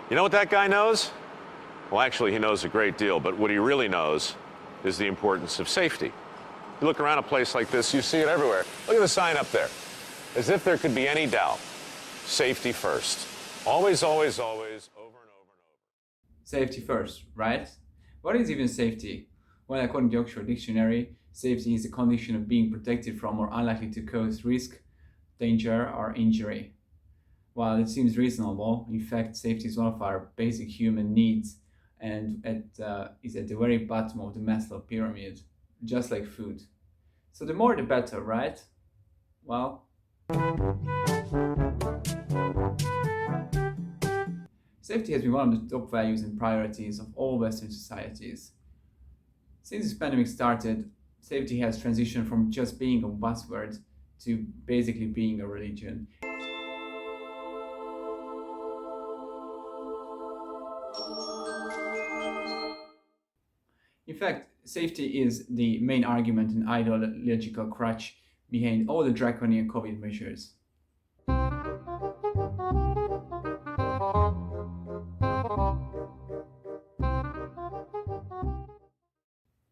You know what that guy knows? Well, actually, he knows a great deal, but what he really knows is the importance of safety. You look around a place like this, you see it everywhere. Look at the sign up there. As if there could be any doubt. Safety first. Always, always, always, over and over and over. Safety first, right? What is even safety? Well, according to Oxford Dictionary, safety is the condition of being protected from or unlikely to cause risk, danger, or injury. While it seems reasonable, in fact, safety is one of our basic human needs and is at the very bottom of the Maslow pyramid, just like food. So the more the better, right? Well, safety has been one of the top values and priorities of all Western societies. Since this pandemic started, safety has transitioned from just being a buzzword to basically being a religion. In fact, safety is the main argument and ideological crutch behind all the draconian COVID measures.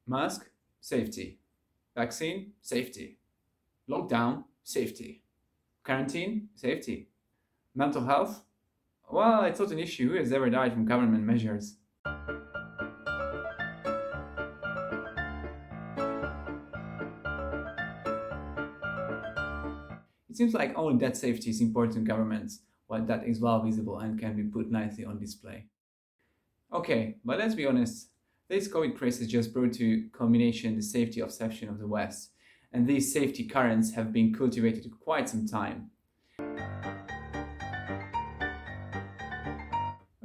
Mask, safety. Vaccine, safety. Lockdown, safety. Quarantine, safety. Mental health? Well, it's not an issue. Who has ever died from government measures? It seems like only that safety is important to governments, while that is well visible and can be put nicely on display. Okay, but let's be honest, this COVID crisis just brought to culmination the safety obsession of the West, and these safety currents have been cultivated for quite some time.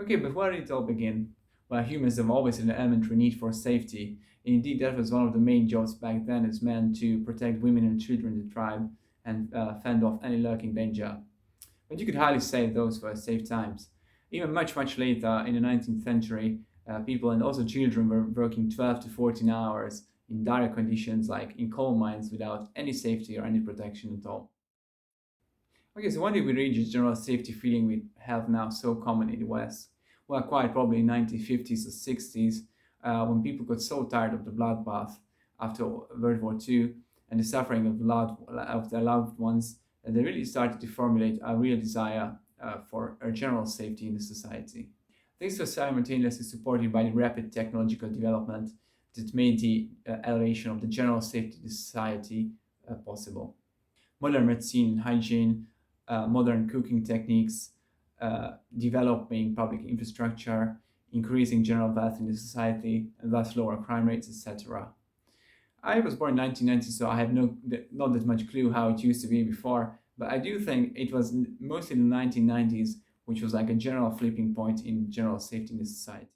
Okay, but where did it all begin? Well, humans have always had an elementary need for safety, and indeed that was one of the main jobs back then as men to protect women and children in the tribe and fend off any lurking danger. But you could hardly say those were safe times. Even much later, in the 19th century, people and also children were working 12 to 14 hours in dire conditions like in coal mines without any safety or any protection at all. Okay, so when did we reach this general safety feeling we have now so common in the West? Well, quite probably in the 1950s or 60s, when people got so tired of the bloodbath after World War II and the suffering of their loved ones, that they really started to formulate a real desire for a general safety in the society. This was simultaneously supported by the rapid technological development that made the elevation of the general safety of the society possible. Modern medicine and hygiene, modern cooking techniques, developing public infrastructure, increasing general wealth in the society, and thus lower crime rates, etc. I was born in 1990, so I have not that much clue how it used to be before, but I do think it was mostly in the 1990s, which was like a general flipping point in general safety in the society.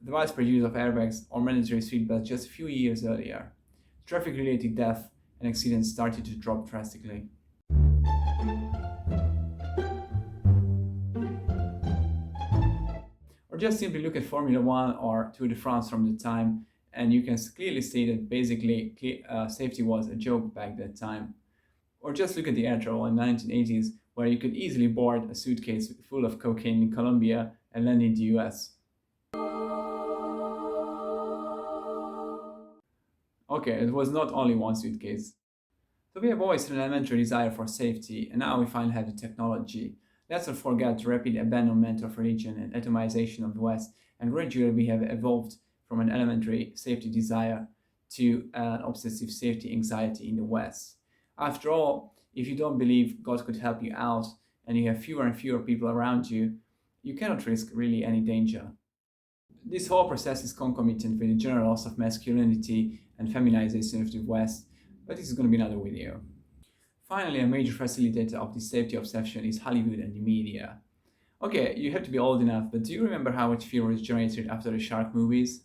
The widespread use of airbags or mandatory seatbelts just a few years earlier. Traffic-related death and accidents started to drop drastically. Or just simply look at Formula One or Tour de France from the time, and you can clearly see that basically safety was a joke back that time. Or just look at the air travel in the 1980s, where you could easily board a suitcase full of cocaine in Colombia and land in the US. Okay, it was not only one suitcase. So we have always had an elementary desire for safety, and now we finally have the technology. Let's not forget the rapid abandonment of religion and atomization of the West, and gradually we have evolved from an elementary safety desire to an obsessive safety anxiety in the West. After all, if you don't believe God could help you out and you have fewer and fewer people around you, you cannot risk really any danger. This whole process is concomitant with the general loss of masculinity and feminization of the West, but this is going to be another video. Finally, a major facilitator of this safety obsession is Hollywood and the media. Okay, you have to be old enough, but do you remember how much fear was generated after the shark movies?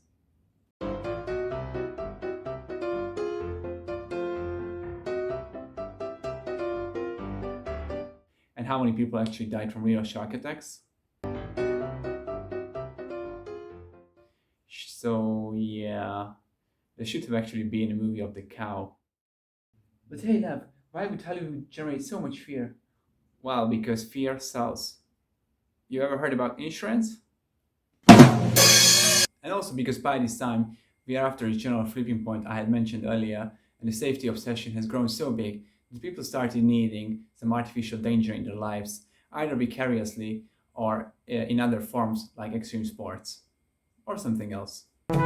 And how many people actually died from real shark attacks? So yeah, there should have actually been a movie of the cow. But hey love, why would Hollywood generate so much fear? Well, because fear sells. You ever heard about insurance? And also because by this time, we are after the general flipping point I had mentioned earlier, and the safety obsession has grown so big that people started needing some artificial danger in their lives, either vicariously or in other forms like extreme sports or something else. And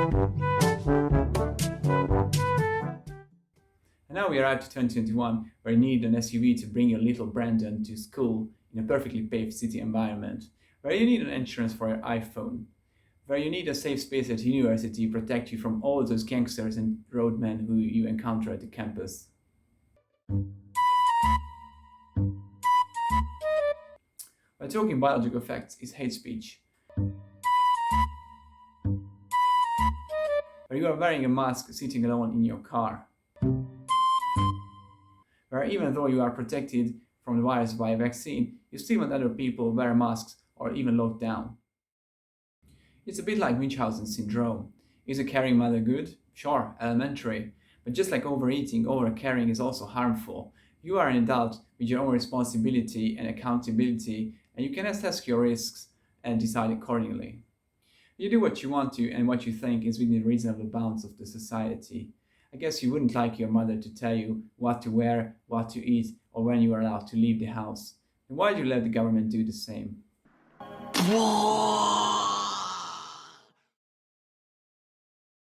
now we arrived to 2021, where you need an SUV to bring your little Brandon to school in a perfectly paved city environment, where you need an insurance for your iPhone, where you need a safe space at university to protect you from all those gangsters and roadmen who you encounter at the campus. By talking biological facts is hate speech, where you are wearing a mask sitting alone in your car, where even though you are protected from the virus by a vaccine, you still want other people wear masks or even locked down. It's a bit like Munchausen syndrome. Is a caring mother good? Sure, elementary. But just like overeating, overcaring is also harmful. You are an adult with your own responsibility and accountability, and you can assess your risks and decide accordingly. You do what you want to and what you think is within the reasonable bounds of the society. I guess you wouldn't like your mother to tell you what to wear, what to eat, or when you are allowed to leave the house. Then why do you let the government do the same?